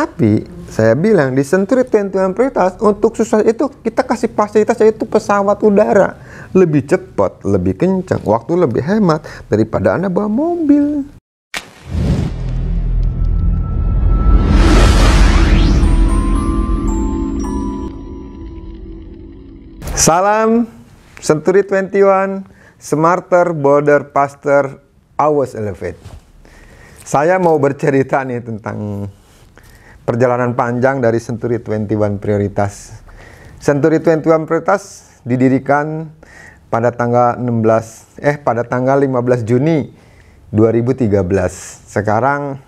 Tapi saya bilang di Century 21 Prioritas untuk sukses itu kita kasih fasilitas yaitu pesawat udara. Lebih cepat, lebih kencang, waktu lebih hemat daripada Anda bawa mobil. Salam Century 21, smarter, bolder, faster, always elevate. Saya mau bercerita nih tentang perjalanan panjang dari Century 21 Prioritas. Century 21 Prioritas didirikan pada tanggal 15 Juni 2013. Sekarang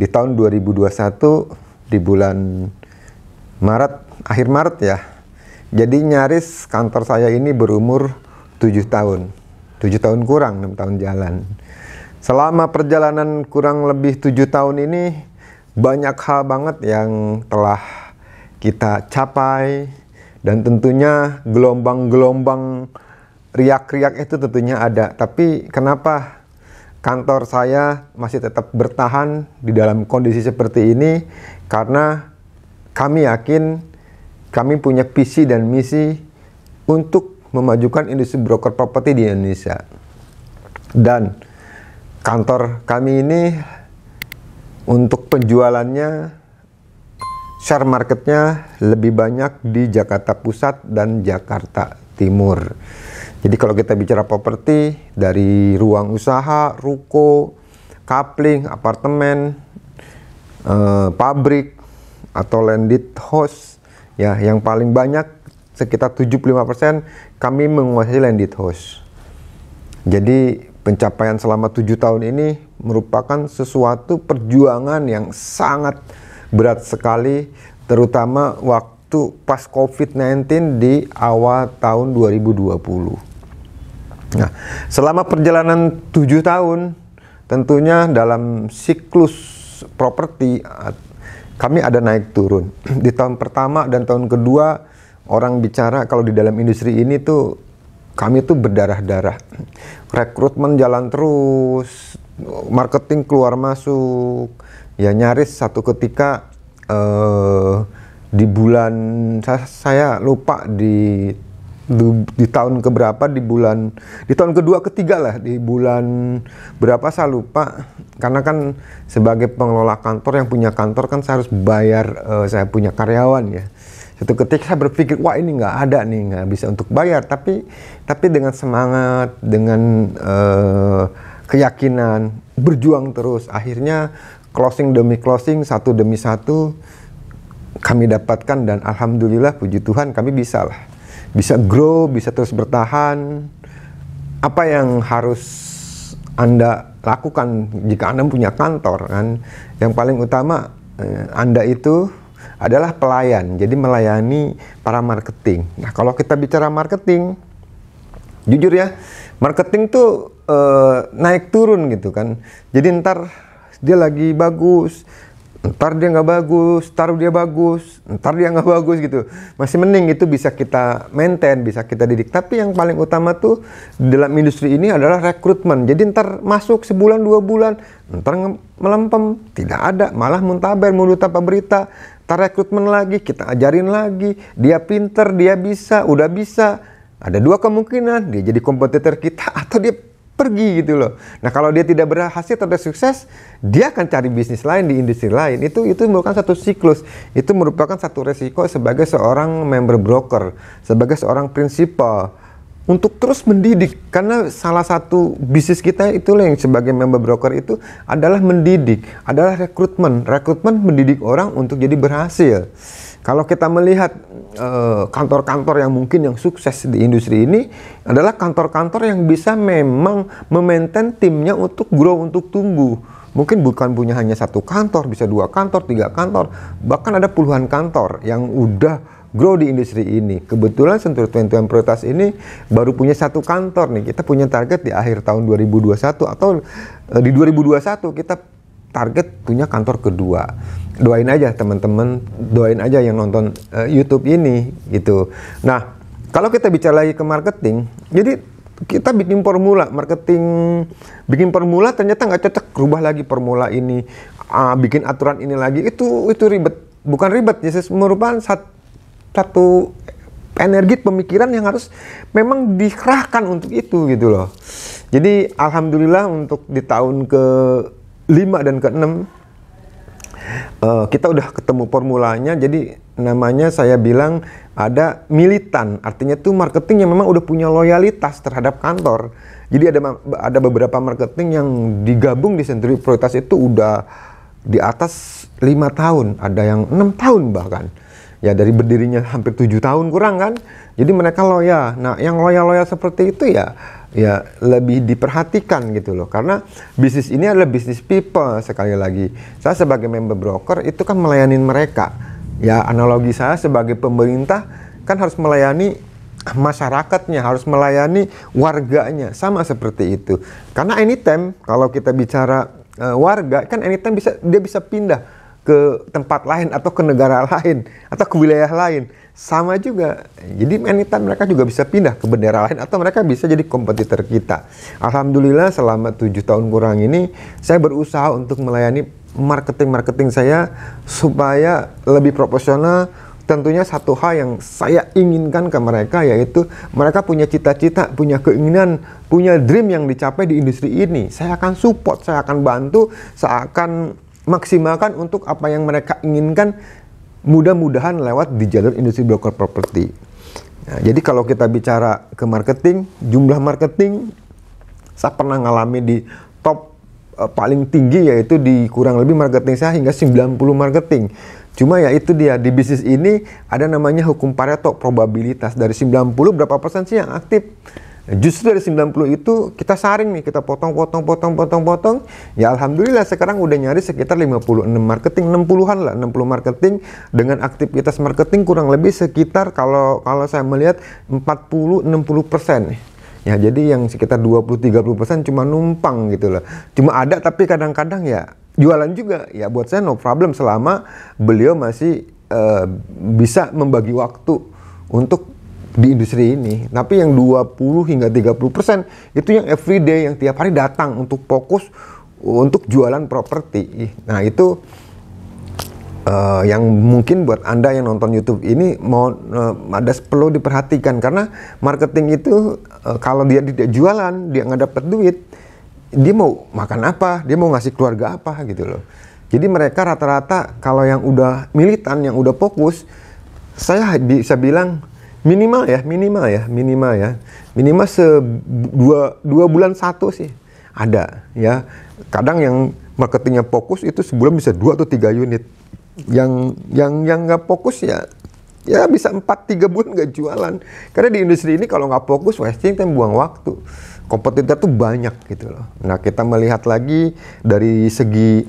di tahun 2021 di bulan Maret, akhir Maret ya. Jadi nyaris kantor saya ini berumur 7 tahun. 7 tahun kurang, 6 tahun jalan. Selama perjalanan kurang lebih 7 tahun ini banyak hal banget yang telah kita capai, dan tentunya gelombang-gelombang riak-riak itu tentunya ada. Tapi kenapa kantor saya masih tetap bertahan di dalam kondisi seperti ini? Karena kami yakin kami punya visi dan misi untuk memajukan industri broker properti di Indonesia. Dan kantor kami ini untuk penjualannya, share marketnya lebih banyak di Jakarta Pusat dan Jakarta Timur. Jadi kalau kita bicara properti, dari ruang usaha, ruko, coupling, apartemen, pabrik, atau landed house, ya yang paling banyak sekitar 75% kami menguasai landed house. Jadi pencapaian selama 7 tahun ini merupakan sesuatu perjuangan yang sangat berat sekali, terutama waktu pas COVID-19 di awal tahun 2020. Nah, selama perjalanan 7 tahun, tentunya dalam siklus properti kami ada naik turun. Di tahun pertama dan tahun kedua, orang bicara kalau di dalam industri ini tuh kami tuh berdarah-darah. Rekrutmen jalan terus, marketing keluar masuk. Ya nyaris satu ketika di bulan, saya lupa di tahun keberapa, di tahun kedua ketiga lah, di bulan berapa saya lupa. Karena kan sebagai pengelola kantor yang punya kantor kan saya harus bayar, saya punya karyawan ya. Satu ketika saya berpikir, wah ini nggak ada nih, nggak bisa untuk bayar. Tapi dengan semangat, dengan keyakinan, berjuang terus. Akhirnya closing demi closing, satu demi satu kami dapatkan, dan alhamdulillah puji Tuhan kami bisa lah. Bisa grow, bisa terus bertahan. Apa yang harus Anda lakukan jika Anda punya kantor kan? Yang paling utama Anda itu adalah pelayan, jadi melayani para marketing. Nah, kalau kita bicara marketing, jujur ya, marketing tuh naik turun gitu kan. Jadi ntar dia lagi bagus, ntar dia nggak bagus, ntar dia bagus, ntar dia nggak bagus gitu. Masih mending itu bisa kita maintain, bisa kita didik. Tapi yang paling utama tuh dalam industri ini adalah rekrutmen. Jadi ntar masuk sebulan 2 bulan, ntar melempem, tidak ada, malah muntaber, mulut tanpa berita. Ntar rekrutmen lagi, kita ajarin lagi, dia pinter, dia bisa, udah bisa. Ada 2 kemungkinan, dia jadi kompetitor kita atau dia pergi gitu loh. Nah kalau dia tidak berhasil atau tidak sukses, dia akan cari bisnis lain di industri lain. Itu merupakan satu siklus. Itu merupakan satu resiko sebagai seorang member broker, sebagai seorang prinsipal, untuk terus mendidik. Karena salah satu bisnis kita itulah yang sebagai member broker itu adalah mendidik, adalah rekrutmen. Rekrutmen mendidik orang untuk jadi berhasil. Kalau kita melihat kantor-kantor yang mungkin yang sukses di industri ini adalah kantor-kantor yang bisa memang memaintain timnya untuk grow, untuk tumbuh. Mungkin bukan punya hanya 1 kantor, bisa 2 kantor, 3 kantor, bahkan ada puluhan kantor yang udah grow di industri ini. Kebetulan Century 21 Prioritas ini baru punya 1 kantor nih. Kita punya target di akhir tahun 2021 atau di 2021 kita target punya kantor kedua. Doain aja teman-teman, doain aja yang nonton YouTube ini gitu. Nah, kalau kita bicara lagi ke marketing, jadi kita bikin formula marketing, bikin formula ternyata nggak cocok, rubah lagi formula ini, bikin aturan ini lagi, itu ribet, bukan ribet, ya merupakan satu energi pemikiran yang harus memang dikerahkan untuk itu gitu loh. Jadi alhamdulillah untuk di tahun ke-5 dan ke-6 kita udah ketemu formulanya. Jadi namanya saya bilang ada militan, artinya tuh marketing yang memang udah punya loyalitas terhadap kantor. Jadi ada beberapa marketing yang digabung di Century Prioritas itu udah di atas 5 tahun, ada yang 6 tahun bahkan. Ya dari berdirinya hampir 7 tahun kurang kan. Jadi mereka loyal. Nah yang loyal-loyal seperti itu ya lebih diperhatikan gitu loh. Karena bisnis ini adalah bisnis people, sekali lagi. Saya sebagai member broker itu kan melayani mereka. Ya analogi saya sebagai pemerintah kan harus melayani masyarakatnya, harus melayani warganya, sama seperti itu. Karena anytime kalau kita bicara warga kan anytime dia bisa pindah ke tempat lain atau ke negara lain atau ke wilayah lain, sama juga. Jadi anytime mereka juga bisa pindah ke bendera lain atau mereka bisa jadi kompetitor kita. Alhamdulillah selama 7 tahun kurang ini saya berusaha untuk melayani marketing saya supaya lebih proporsional. Tentunya satu hal yang saya inginkan ke mereka yaitu mereka punya cita-cita, punya keinginan, punya dream yang dicapai di industri ini. Saya akan support, saya akan bantu, saya akan maksimalkan untuk apa yang mereka inginkan, mudah-mudahan lewat di jalur industri broker properti. Nah, jadi kalau kita bicara ke marketing, jumlah marketing saya pernah ngalami di top paling tinggi yaitu di kurang lebih marketing saya hingga 90 marketing. Cuma ya itu dia, di bisnis ini ada namanya hukum Pareto, probabilitas. Dari 90 berapa persen sih yang aktif? Justru dari 90 itu kita saring nih, kita potong. Ya alhamdulillah sekarang udah nyari sekitar 56 marketing, 60-an lah, 60 marketing dengan aktivitas marketing kurang lebih sekitar kalau saya melihat 40-60% nih. Ya jadi yang sekitar 20-30% cuma numpang gitu loh. Cuma ada tapi kadang-kadang ya jualan juga. Ya buat saya no problem selama beliau masih bisa membagi waktu untuk di industri ini. Tapi yang 20 hingga 30% itu yang everyday, yang tiap hari datang untuk fokus untuk jualan properti. Nah itu yang mungkin buat Anda yang nonton YouTube ini ada perlu diperhatikan, karena marketing itu kalau dia tidak jualan, dia nggak dapat duit, dia mau makan apa, dia mau ngasih keluarga apa gitu loh. Jadi mereka rata-rata kalau yang udah militan, yang udah fokus, saya bisa bilang minimal dua bulan satu sih ada ya. Kadang yang marketingnya fokus itu sebulan bisa 2 atau 3 unit. Yang nggak fokus ya bisa 4-3 bulan nggak jualan. Karena di industri ini kalau nggak fokus wasting time, buang waktu. Kompetitor tuh banyak gitu loh. Nah kita melihat lagi dari segi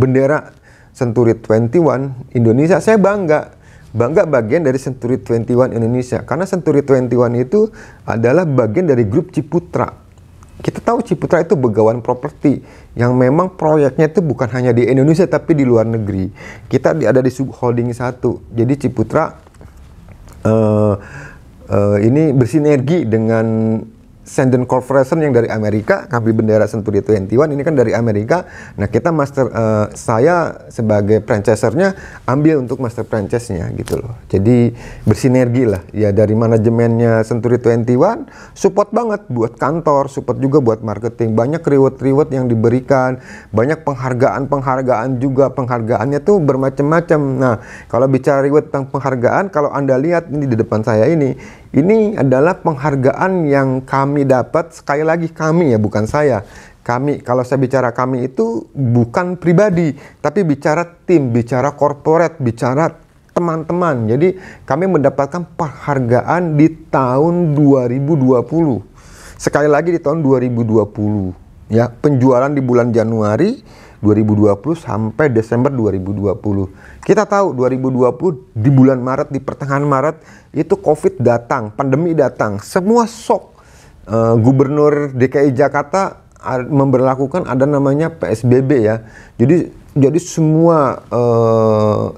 bendera Century 21 Indonesia, saya bangga bagian dari Century 21 Indonesia, karena Century 21 itu adalah bagian dari grup Ciputra. Kita tahu Ciputra itu Begawan Properti yang memang proyeknya itu bukan hanya di Indonesia tapi di luar negeri. Kita ada di subholding 1. Jadi Ciputra ini bersinergi dengan Senden Corporation yang dari Amerika. Kami bendera Century 21 ini kan dari Amerika. Nah kita saya sebagai franchisernya ambil untuk master franchise-nya gitu loh. Jadi bersinergi lah ya, dari manajemennya Century 21 support banget buat kantor, support juga buat marketing. Banyak reward yang diberikan, banyak penghargaan juga. Penghargaannya tuh bermacam-macam. Nah kalau bicara reward tentang penghargaan, kalau Anda lihat ini di depan saya ini adalah penghargaan yang kami dapat. Sekali lagi kami ya, bukan saya. Kami, kalau saya bicara kami itu bukan pribadi, tapi bicara tim, bicara corporate, bicara teman-teman. Jadi kami mendapatkan penghargaan di tahun 2020. Sekali lagi di tahun 2020. Ya, penjualan di bulan Januari 2020 sampai Desember 2020. Kita tahu 2020 di bulan Maret, di pertengahan Maret itu COVID datang, pandemi datang, semua shock. Gubernur DKI Jakarta memberlakukan ada namanya PSBB ya. Jadi semua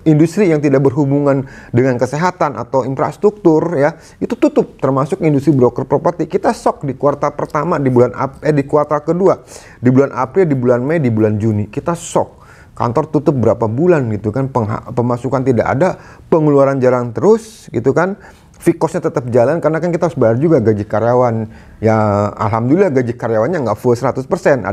industri yang tidak berhubungan dengan kesehatan atau infrastruktur ya, itu tutup, termasuk industri broker properti. Kita shock di kuartal pertama, di kuartal kedua, di bulan April, di bulan Mei, di bulan Juni. Kita shock. Kantor tutup berapa bulan gitu kan, pemasukan tidak ada, pengeluaran jalan terus gitu kan. Fixed-nya tetap jalan karena kan kita harus bayar juga gaji karyawan. Ya alhamdulillah gaji karyawannya nggak full 100%.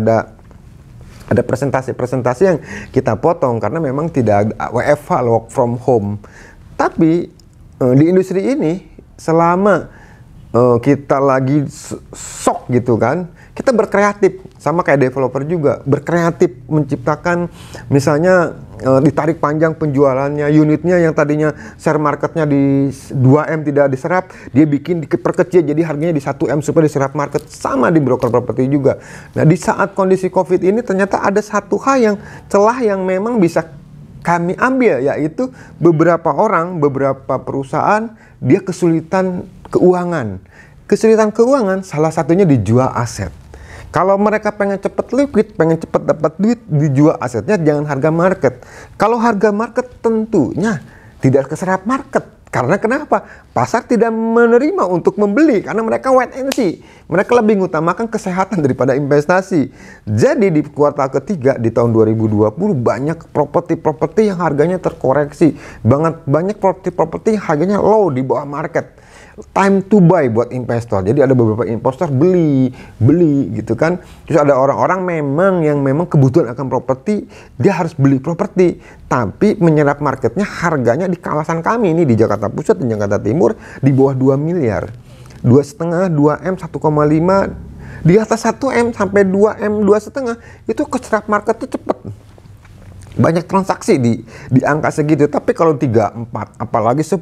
Ada presentasi yang kita potong karena memang tidak ada WFH, work from home. Tapi di industri ini selama kita lagi shock gitu kan, kita berkreatif, sama kayak developer juga, berkreatif menciptakan, misalnya ditarik panjang penjualannya, unitnya yang tadinya share marketnya di 2M tidak diserap, dia bikin diperkecil jadi harganya di 1M supaya diserap market. Sama di broker properti juga. Nah di saat kondisi COVID ini ternyata ada satu hal yang celah yang memang bisa kami ambil, yaitu beberapa orang, beberapa perusahaan dia kesulitan keuangan. Kesulitan keuangan salah satunya dijual aset. Kalau mereka pengen cepet liquid, pengen cepet dapat duit, dijual asetnya jangan harga market. Kalau harga market tentunya tidak keserap market. Karena kenapa? Pasar tidak menerima untuk membeli karena mereka wait and see. Mereka lebih mengutamakan kesehatan daripada investasi. Jadi di kuartal ketiga di tahun 2020 banyak properti-properti yang harganya terkoreksi. Banyak properti-properti yang harganya low di bawah market. Time to buy buat investor. Jadi ada beberapa investor beli gitu kan. Terus ada orang-orang yang memang kebutuhan akan properti, dia harus beli properti, tapi menyerap marketnya harganya di kawasan kami ini di Jakarta Pusat dan Jakarta Timur di bawah 2 miliar. 2,5, 2M, 1,5, di atas 1M sampai 2M, 2,5 itu keserap market tuh cepet. Banyak transaksi di angka segitu. Tapi kalau 3, 4, apalagi 10,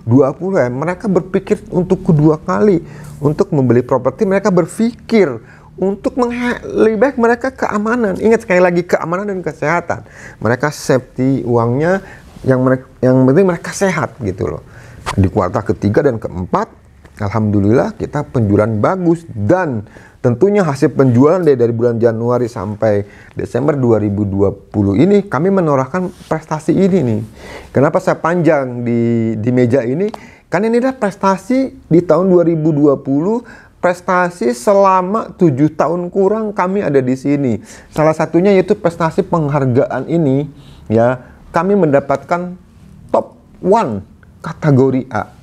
20 ya, mereka berpikir untuk kedua kali untuk membeli properti. Mereka berpikir untuk lebih baik mereka keamanan. Ingat sekali lagi, keamanan dan kesehatan. Mereka safety uangnya, yang penting mereka sehat gitu loh. Di kuartal ketiga dan keempat, alhamdulillah kita penjualan bagus, dan tentunya hasil penjualan dari bulan Januari sampai Desember 2020 ini kami menorehkan prestasi ini nih. Kenapa saya panjang di meja ini? Karena ini adalah prestasi di tahun 2020, prestasi selama 7 tahun kurang kami ada di sini. Salah satunya yaitu prestasi penghargaan ini ya, kami mendapatkan top 1 kategori A.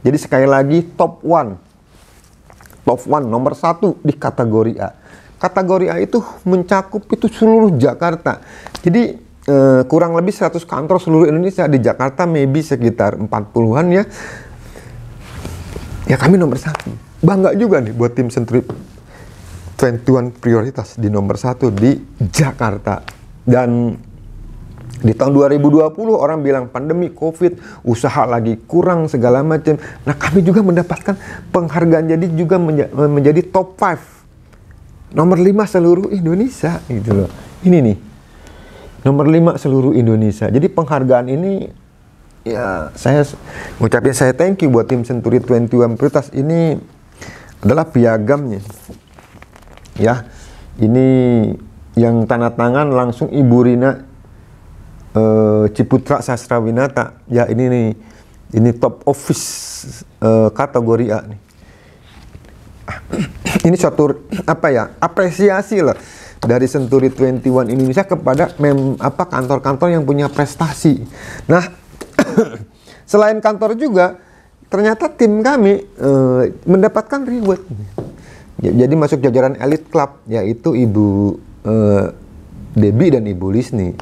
Jadi sekali lagi top 1 nomor 1 di kategori A. Kategori A itu mencakup itu seluruh Jakarta. Jadi kurang lebih 100 kantor seluruh Indonesia. Di Jakarta maybe sekitar 40-an ya. Ya kami nomor 1. Bangga juga nih buat tim Century 21 prioritas di nomor 1 di Jakarta. Dan di tahun 2020 orang bilang pandemi COVID, usaha lagi kurang segala macam. Nah kami juga mendapatkan penghargaan, jadi juga menjadi top 5, nomor 5 seluruh Indonesia gitu loh. Ini nih nomor 5 seluruh Indonesia. Jadi penghargaan ini ya saya ngucapin saya thank you buat tim Century 21 prioritas. Ini adalah piagamnya ya. Ini yang tanda tangan langsung Ibu Rina Ciputra Sastrawinata ya. Ini nih, ini top office kategori A nih. Ini suatu apresiasi lah dari Century 21 Indonesia kepada kantor-kantor yang punya prestasi. Nah selain kantor juga ternyata tim kami mendapatkan reward. Jadi masuk jajaran elite club, yaitu Ibu Debbie dan Ibu Lisni.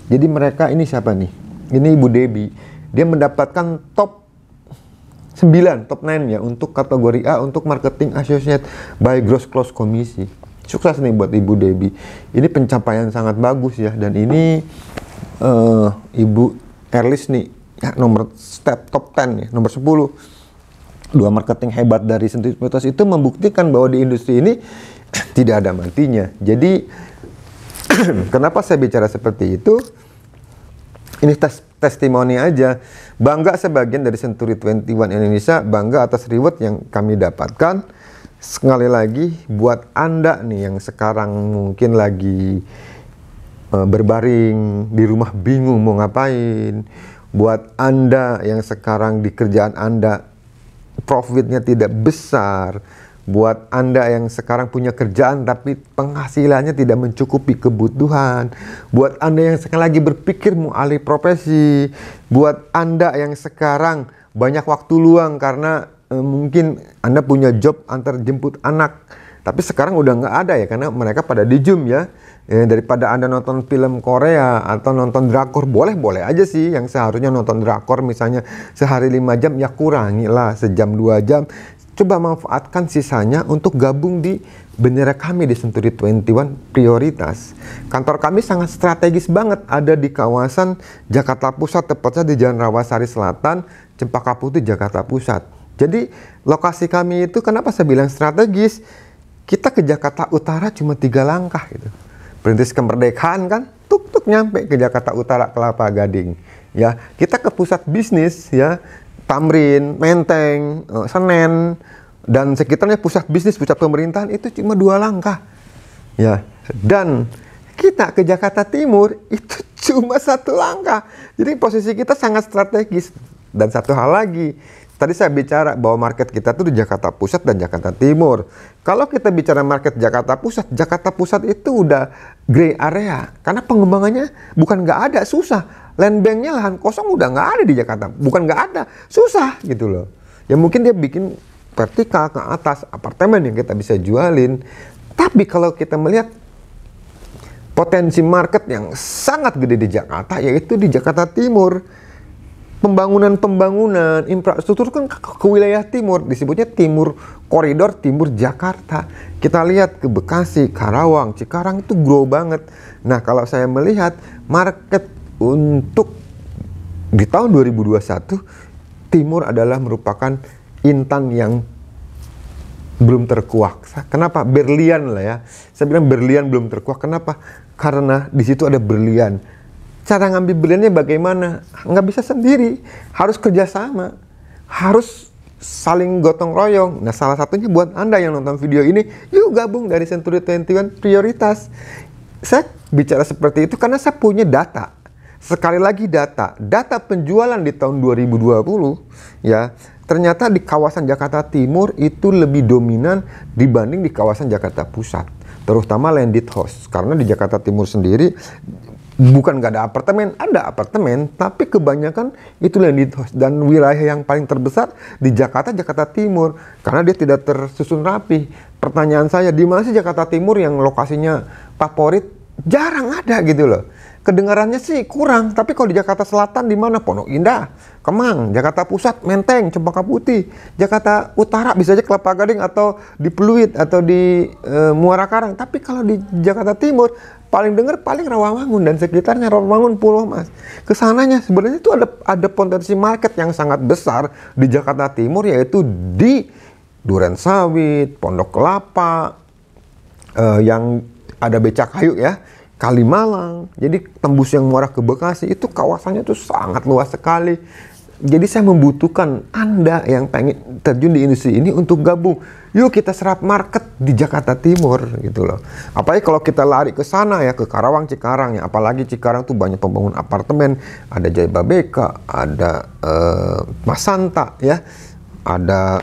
Jadi mereka ini siapa nih? Ini Ibu Debbie. Dia mendapatkan top 9, top 9 ya untuk kategori A untuk marketing associate by gross close komisi. Sukses nih buat Ibu Debbie. Ini pencapaian sangat bagus ya. Dan ini Ibu Erlis nih ya, nomor top 10 ya, nomor 10. 2 marketing hebat dari Century itu membuktikan bahwa di industri ini tidak ada matinya. Jadi kenapa saya bicara seperti itu? Ini testimoni aja. Bangga sebagian dari Century 21 Indonesia, bangga atas reward yang kami dapatkan. Sekali lagi buat Anda nih yang sekarang mungkin lagi berbaring di rumah bingung mau ngapain, buat Anda yang sekarang di kerjaan Anda profitnya tidak besar, buat Anda yang sekarang punya kerjaan tapi penghasilannya tidak mencukupi kebutuhan, buat Anda yang sekarang lagi berpikir mau alih profesi, buat Anda yang sekarang banyak waktu luang karena mungkin Anda punya job antar jemput anak, tapi sekarang udah nggak ada ya karena mereka pada di Zoom ya. Daripada Anda nonton film Korea atau nonton drakor, boleh-boleh aja sih. Yang seharusnya nonton drakor misalnya sehari 5 jam, ya kurangilah sejam 2 jam. Coba manfaatkan sisanya untuk gabung di bendera kami di Century 21 Prioritas. Kantor kami sangat strategis banget, ada di kawasan Jakarta Pusat, tepatnya di Jalan Rawasari Selatan, Cempaka Putih, Jakarta Pusat. Jadi lokasi kami itu kenapa saya bilang strategis? Kita ke Jakarta Utara cuma 3 langkah gitu. Perintis kemerdekaan kan, tuk nyampe ke Jakarta Utara, Kelapa Gading. Ya, kita ke pusat bisnis ya, Tamrin, Menteng, Senen, dan sekitarnya pusat bisnis, pusat pemerintahan itu cuma 2 langkah. Ya, dan kita ke Jakarta Timur itu cuma 1 langkah. Jadi posisi kita sangat strategis. Dan satu hal lagi, tadi saya bicara bahwa market kita tuh di Jakarta Pusat dan Jakarta Timur. Kalau kita bicara market Jakarta Pusat itu udah gray area. Karena pengembangannya bukan nggak ada, susah. Land banknya lahan kosong udah nggak ada di Jakarta. Bukan nggak ada, susah gitu loh. Ya mungkin dia bikin vertikal ke atas, apartemen yang kita bisa jualin. Tapi kalau kita melihat potensi market yang sangat gede di Jakarta, yaitu di Jakarta Timur. Pembangunan infrastruktur kan ke wilayah timur, disebutnya timur koridor timur Jakarta. Kita lihat ke Bekasi, Karawang, Cikarang itu grow banget. Nah, kalau saya melihat market untuk di tahun 2021, timur adalah merupakan intan yang belum terkuak. Kenapa? Berlian lah ya. Saya bilang berlian belum terkuak. Kenapa? Karena di situ ada berlian. Cara ngambil berliannya bagaimana? Nggak bisa sendiri, harus kerjasama, harus saling gotong royong. Nah, salah satunya buat Anda yang nonton video ini, yuk gabung dari Century 21 Prioritas. Saya bicara seperti itu karena saya punya data. Sekali lagi data penjualan di tahun 2020 ya, ternyata di kawasan Jakarta Timur itu lebih dominan dibanding di kawasan Jakarta Pusat, terutama landed house. Karena di Jakarta Timur sendiri bukan nggak ada apartemen, tapi kebanyakan itu landed house. Dan wilayah yang paling terbesar di Jakarta Timur, karena dia tidak tersusun rapi. Pertanyaan saya, di mana sih Jakarta Timur yang lokasinya favorit? Jarang ada gitu loh. Kedengarannya sih kurang, tapi kalau di Jakarta Selatan di mana? Pondok Indah, Kemang, Jakarta Pusat, Menteng, Cempaka Putih, Jakarta Utara bisa aja Kelapa Gading atau di Pluit atau di Muara Karang. Tapi kalau di Jakarta Timur paling Rawamangun dan sekitarnya, Rawamangun, Pulau Mas. Kesananya sebenarnya itu ada potensi market yang sangat besar di Jakarta Timur, yaitu di Durensawit, Pondok Kelapa, yang ada Becakayu ya, Kalimalang. Jadi tembus yang Muara ke Bekasi itu kawasannya tuh sangat luas sekali. Jadi saya membutuhkan Anda yang pengen terjun di industri ini untuk gabung. Yuk kita serap market di Jakarta Timur gitu loh. Apalagi kalau kita lari ke sana ya, ke Karawang, Cikarang ya. Apalagi Cikarang tuh banyak pembangun apartemen. Ada Jayababeka, ada Masanta ya. Ada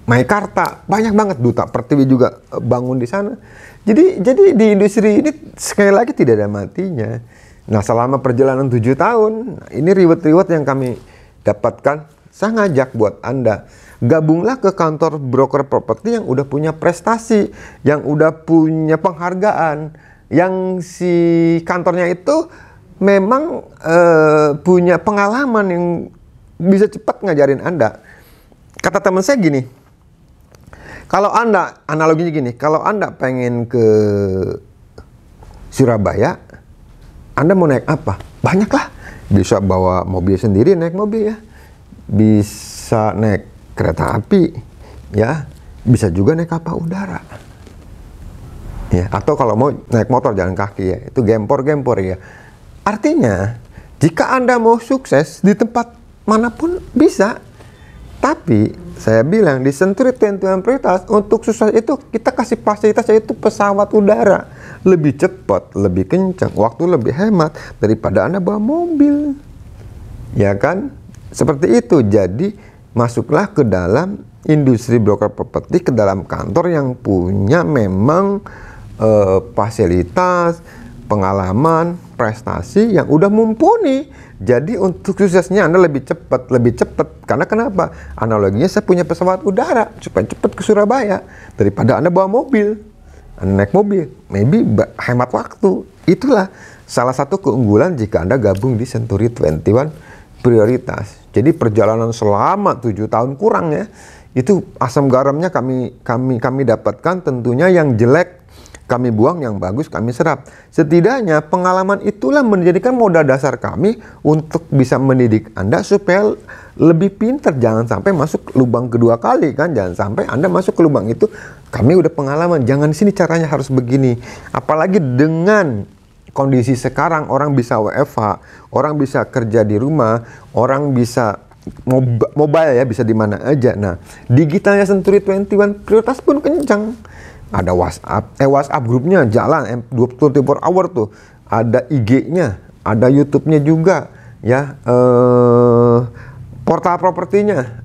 Maikarta, banyak banget. Duta Pertiwi juga bangun di sana. Jadi di industri ini sekali lagi tidak ada matinya. Nah, selama perjalanan 7 tahun, ini reward yang kami dapatkan. Saya ngajak buat Anda, gabunglah ke kantor broker properti yang udah punya prestasi, yang udah punya penghargaan, yang si kantornya itu memang punya pengalaman yang bisa cepat ngajarin Anda. Kata teman saya gini, kalau Anda, analoginya gini, kalau Anda pengen ke Surabaya, Anda mau naik apa? Banyak lah. Bisa bawa mobil sendiri, naik mobil ya. Bisa naik kereta api, ya. Bisa juga naik kapal udara. Ya, atau kalau mau naik motor jalan kaki ya, itu gempor ya. Artinya, jika Anda mau sukses di tempat manapun bisa. Tapi Saya bilang di Century 21 Prioritas untuk sukses itu kita kasih fasilitas yaitu pesawat udara. Lebih cepat, lebih kencang, waktu lebih hemat daripada Anda bawa mobil. Ya kan? Seperti itu. Jadi masuklah ke dalam industri broker properti, ke dalam kantor yang punya memang fasilitas, pengalaman, prestasi yang udah mumpuni. Jadi untuk suksesnya Anda lebih cepat. Karena kenapa? Analoginya saya punya pesawat udara supaya cepat ke Surabaya daripada Anda bawa mobil. Anda naik mobil, maybe hemat waktu. Itulah salah satu keunggulan jika Anda gabung di Century 21 Prioritas. Jadi perjalanan selama 7 tahun kurang ya, itu asam garamnya kami dapatkan. Tentunya yang jelek kami buang, yang bagus kami serap. Setidaknya pengalaman itulah menjadikan modal dasar kami untuk bisa mendidik Anda supaya lebih pintar. Jangan sampai masuk lubang kedua kali kan. Jangan sampai Anda masuk ke lubang itu, kami udah pengalaman. Jangan di sini caranya harus begini. Apalagi dengan kondisi sekarang orang bisa WFH, orang bisa kerja di rumah, orang bisa mobile ya, bisa di mana aja. Nah, digitalnya Century 21 Prioritas pun kencang. Ada WhatsApp grupnya jalan 24 hour tuh. Ada IG-nya, ada YouTube-nya juga ya. Portal propertinya,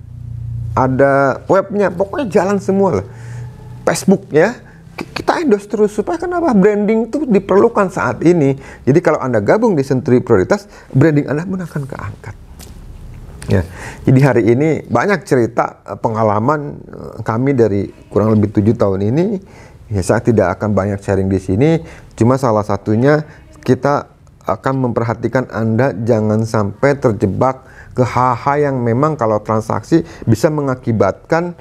ada webnya, pokoknya jalan semua lah. Facebook ya. Kita endorse terus supaya kenapa? Branding itu diperlukan saat ini. Jadi kalau Anda gabung di Century Prioritas, branding Anda pun akan keangkat. Ya, jadi hari ini banyak cerita pengalaman kami dari kurang lebih 7 tahun ini. Ya, saya tidak akan banyak sharing di sini. Cuma salah satunya kita akan memperhatikan Anda jangan sampai terjebak ke hal-hal yang memang kalau transaksi bisa mengakibatkan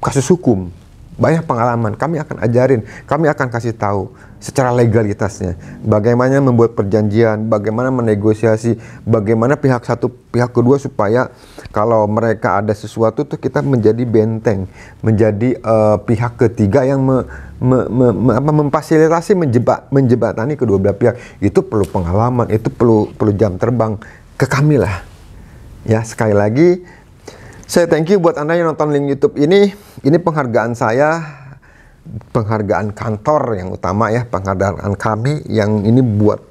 kasus hukum. Banyak pengalaman, kami akan ajarin, kami akan kasih tahu secara legalitasnya, bagaimana membuat perjanjian, bagaimana menegosiasi, bagaimana pihak satu, pihak kedua supaya kalau mereka ada sesuatu tuh kita menjadi benteng, menjadi pihak ketiga yang memfasilitasi, menjebatani kedua belah pihak. Itu perlu pengalaman, itu perlu jam terbang ke kami lah. Ya, sekali lagi saya thank you buat Anda yang nonton link YouTube ini. Ini penghargaan saya, penghargaan kantor yang utama ya, penghargaan kami yang ini buat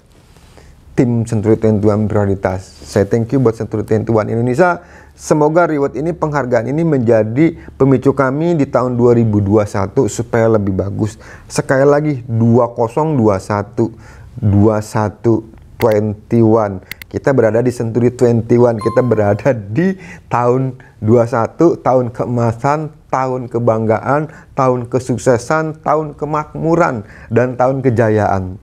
tim Century 21 Prioritas. Saya thank you buat Century 21 Indonesia. Semoga reward ini, penghargaan ini menjadi pemicu kami di tahun 2021 supaya lebih bagus. Sekali lagi 2021 21. Kita berada di Century 21, kita berada di tahun 21, tahun keemasan, tahun kebanggaan, tahun kesuksesan, tahun kemakmuran, dan tahun kejayaan.